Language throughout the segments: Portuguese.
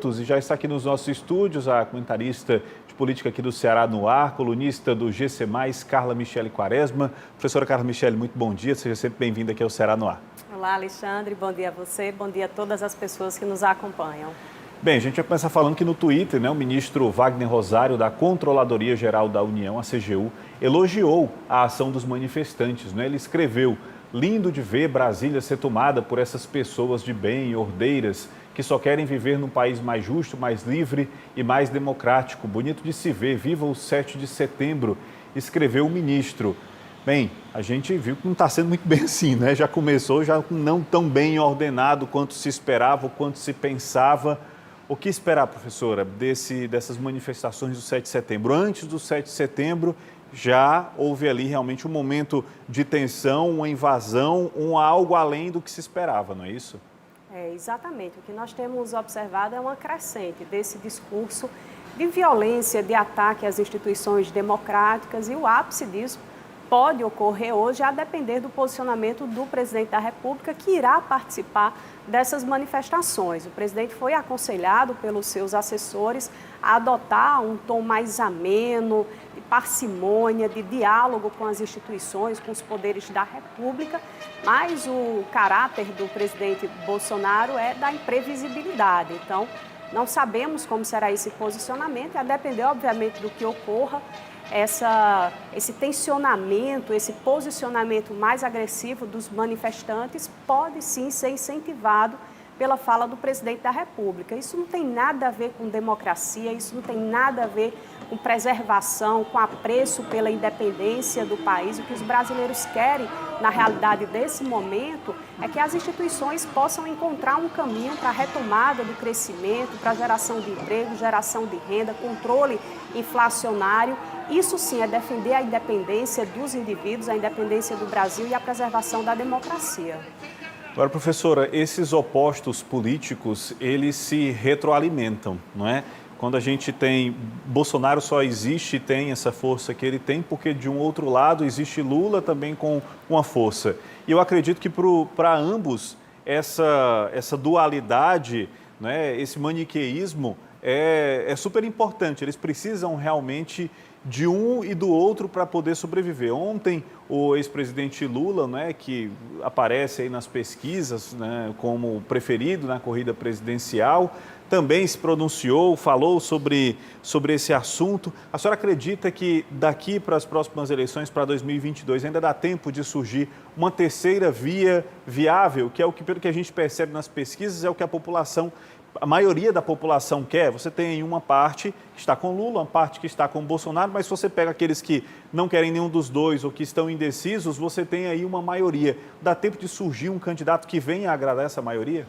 minutos e já está aqui nos nossos estúdios a comentarista de política aqui do Ceará no Ar, colunista do GC+, Carla Michele Quaresma. Professora Carla Michele, muito bom dia, seja sempre bem-vinda aqui ao Ceará no Ar. Olá, Alexandre, bom dia a você, bom dia a todas as pessoas que nos acompanham. Bem, a gente vai começar falando que no Twitter, o ministro Wagner Rosário, da Controladoria Geral da União, a CGU, elogiou a ação dos manifestantes. Ele escreveu: lindo de ver Brasília ser tomada por essas pessoas de bem, ordeiras, que só querem viver num país mais justo, mais livre e mais democrático. Bonito de se ver, viva o 7 de setembro, escreveu o ministro. Bem, a gente viu que não está sendo muito bem assim, Já começou já não tão bem ordenado quanto se esperava, quanto se pensava. O que esperar, professora, dessas manifestações do 7 de setembro? Antes do 7 de setembro, já houve ali realmente um momento de tensão, uma invasão, algo além do que se esperava, não é isso? Exatamente. O que nós temos observado é uma crescente desse discurso de violência, de ataque às instituições democráticas, e o ápice disso pode ocorrer hoje a depender do posicionamento do presidente da República, que irá participar dessas manifestações. O presidente foi aconselhado pelos seus assessores a adotar um tom mais ameno, de parcimônia, de diálogo com as instituições, com os poderes da República, mas o caráter do presidente Bolsonaro é da imprevisibilidade. Então, não sabemos como será esse posicionamento, e a depender, obviamente, do que ocorra, esse tensionamento, esse posicionamento mais agressivo dos manifestantes pode sim ser incentivado pela fala do presidente da República. Isso não tem nada a ver com democracia, isso não tem nada a ver com preservação, com apreço pela independência do país. O que os brasileiros querem, na realidade desse momento, é que as instituições possam encontrar um caminho para a retomada do crescimento, para a geração de emprego, geração de renda, controle inflacionário. Isso sim é defender a independência dos indivíduos, a independência do Brasil e a preservação da democracia. Agora, professora, esses opostos políticos, eles se retroalimentam, não é? Quando a gente tem Bolsonaro, só existe e tem essa força que ele tem, porque de um outro lado existe Lula também com uma força. E eu acredito que para ambos essa dualidade, esse maniqueísmo é super importante. Eles precisam realmente de um e do outro para poder sobreviver. Ontem, o ex-presidente Lula, que aparece aí nas pesquisas como preferido na corrida presidencial, também se pronunciou, falou sobre esse assunto. A senhora acredita que daqui para as próximas eleições, para 2022, ainda dá tempo de surgir uma terceira via viável, que é o que, pelo que a gente percebe nas pesquisas, é o que a maioria da população quer? Você tem uma parte que está com Lula, uma parte que está com Bolsonaro, mas se você pega aqueles que não querem nenhum dos dois ou que estão indecisos, você tem aí uma maioria. Dá tempo de surgir um candidato que venha a agradar essa maioria?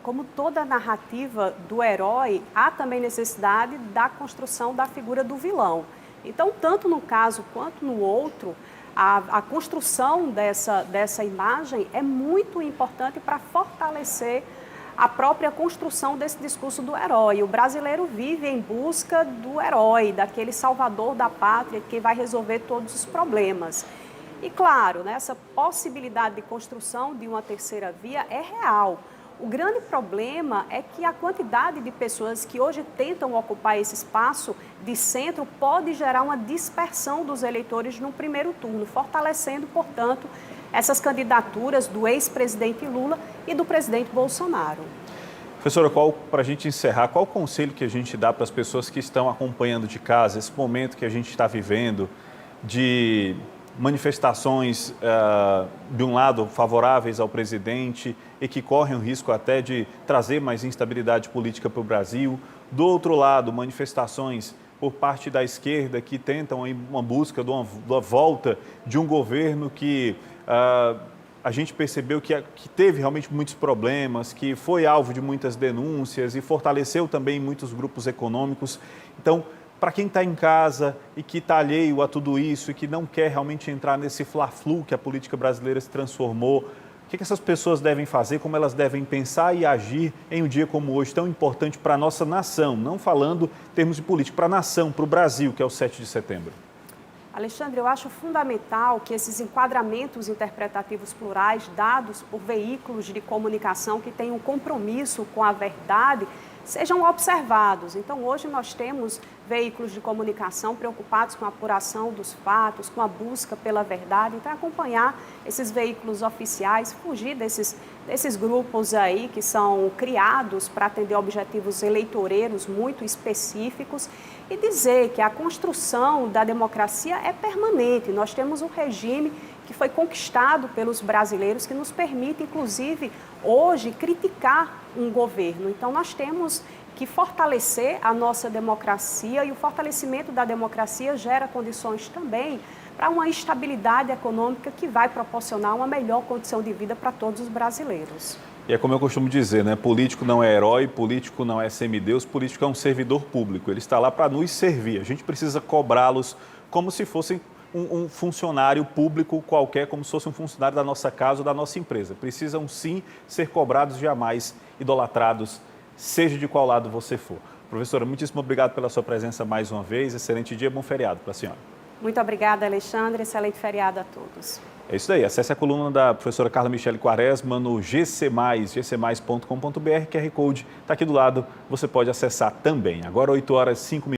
Como toda narrativa do herói, há também necessidade da construção da figura do vilão. Então, tanto no caso quanto no outro, a construção dessa imagem é muito importante para fortalecer a própria construção desse discurso do herói. O brasileiro vive em busca do herói, daquele salvador da pátria que vai resolver todos os problemas. E claro, essa possibilidade de construção de uma terceira via é real. O grande problema é que a quantidade de pessoas que hoje tentam ocupar esse espaço de centro pode gerar uma dispersão dos eleitores no primeiro turno, fortalecendo, portanto, essas candidaturas do ex-presidente Lula e do presidente Bolsonaro. Professora, para a gente encerrar, qual o conselho que a gente dá para as pessoas que estão acompanhando de casa esse momento que a gente está vivendo de manifestações, de um lado, favoráveis ao presidente e que correm o risco até de trazer mais instabilidade política para o Brasil. Do outro lado, manifestações por parte da esquerda que tentam uma busca de uma volta de um governo que a gente percebeu que teve realmente muitos problemas, que foi alvo de muitas denúncias e fortaleceu também muitos grupos econômicos. Então, para quem está em casa e que está alheio a tudo isso e que não quer realmente entrar nesse fla-flu que a política brasileira se transformou, o que essas pessoas devem fazer, como elas devem pensar e agir em um dia como hoje, tão importante para a nossa nação, não falando em termos de política, para a nação, para o Brasil, que é o 7 de setembro? Alexandre, eu acho fundamental que esses enquadramentos interpretativos plurais dados por veículos de comunicação que têm um compromisso com a verdade sejam observados. Então, hoje nós temos veículos de comunicação preocupados com a apuração dos fatos, com a busca pela verdade. Então, acompanhar esses veículos oficiais, fugir desses grupos aí que são criados para atender objetivos eleitoreiros muito específicos e dizer que a construção da democracia é permanente. Nós temos um regime que foi conquistado pelos brasileiros, que nos permite, inclusive, hoje, criticar um governo. Então, nós temos que fortalecer a nossa democracia e o fortalecimento da democracia gera condições também para uma estabilidade econômica que vai proporcionar uma melhor condição de vida para todos os brasileiros. E é como eu costumo dizer, né? Político não é herói, político não é semideus, político é um servidor público. Ele está lá para nos servir. A gente precisa cobrá-los como se fossem um funcionário público qualquer, como se fosse um funcionário da nossa casa ou da nossa empresa. Precisam sim ser cobrados, jamais idolatrados, seja de qual lado você for. Professora, muitíssimo obrigado pela sua presença mais uma vez. Excelente dia, bom feriado para a senhora. Muito obrigada, Alexandre. Excelente feriado a todos. É isso daí. Acesse a coluna da professora Carla Michele Quaresma no gcmais.com.br. QR Code está aqui do lado, você pode acessar também. Agora 8 horas e 5 minutos.